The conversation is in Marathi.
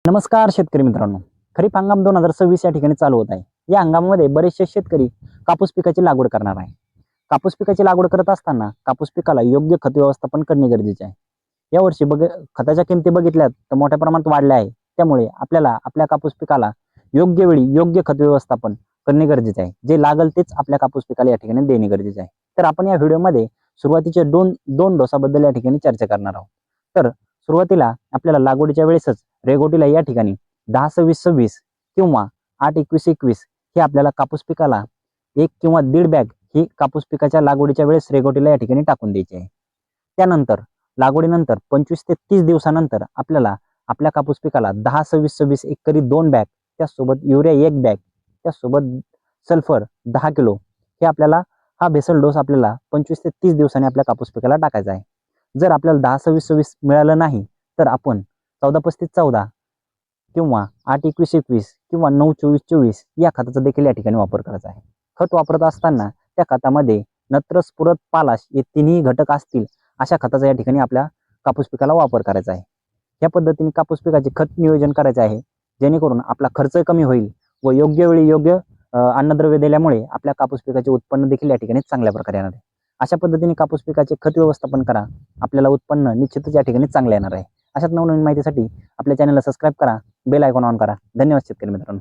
नमस्कार शेतकरी मित्रांनो, खरीप हंगाम 2026 या ठिकाणी चालू होत आहे। या हंगामामध्ये बरेचसे शेतकरी कापूस पिकाची लागवड करणार आहे। कापूस पिकाची लागवड करत असताना कापूस पिकाला योग्य खत व्यवस्थापन करणे गरजेचे आहे। यावर्षी खताच्या किमती बघितल्यात तर मोठ्या प्रमाणात वाढल्या आहे। त्यामुळे आपल्याला आपल्या कापूस पिकाला योग्य वेळी योग्य खत व्यवस्थापन करणे गरजेचे आहे। जे लागल तेच आपल्या कापूस पिकाला या ठिकाणी देणे गरजेचे आहे। तर आपण या व्हिडिओमध्ये सुरुवातीचे दोन डोसाबद्दल या ठिकाणी चर्चा करणार आहोत। तर सुरुवातीला आपल्याला लागवडीच्या वेळेसच रेगोटीला या ठिकाणी 10-26-26 किंवा 8-21-21 हे आपल्याला कापूस पिकाला 1 किंवा 1.5 बॅग ही कापूस पिकाच्या लागवडीच्या वेळेस रेगोटीला या ठिकाणी टाकून द्यायची आहे। त्यानंतर लागवडीनंतर 25 ते 30 दिवसानंतर आपल्याला आपल्या कापूस पिकाला 10-26-26 एकरी 2 बॅग, त्यासोबत युरिया 1 बॅग, त्यासोबत सल्फर 10 किलो हे आपल्याला हा बेसल डोस आपल्याला 25 ते 30 दिवसांनी आपल्या कापूस पिकाला टाकायचा आहे। जर आपल्याला 10-26-26 मिळालं नाही तर आपण 14-35-14 किंवा 8-21-21 किंवा 9-24-24 या खताचा देखील या ठिकाणी वापर करायचा आहे। खत वापरत असताना त्या खतामध्ये नत्र, स्फुरद, पालाश हे तिन्ही घटक असतील अशा खताचा या ठिकाणी आपल्या कापूस पिकाला वापर करायचा आहे। या पद्धतीने कापूस पिकाचे खत नियोजन करायचे आहे, जेणेकरून आपला खर्च कमी होईल व योग्य वेळी योग्य अन्नद्रव्य दिल्यामुळे आपल्या कापूस पिकाचे उत्पन्न देखील या ठिकाणी चांगल्या प्रकारे येणार आहे। अशा पद्धतीने कापूस पिकाचे खत व्यवस्थापन करा, आपल्याला उत्पन्न निश्चितच या ठिकाणी चांगले येणार आहे। अशाच नवनवीन माहितीसाठी आपल्या चॅनलला सबस्क्राईब करा, बेल आयकॉन ऑन करा। धन्यवाद शेतकरी मित्रांनो।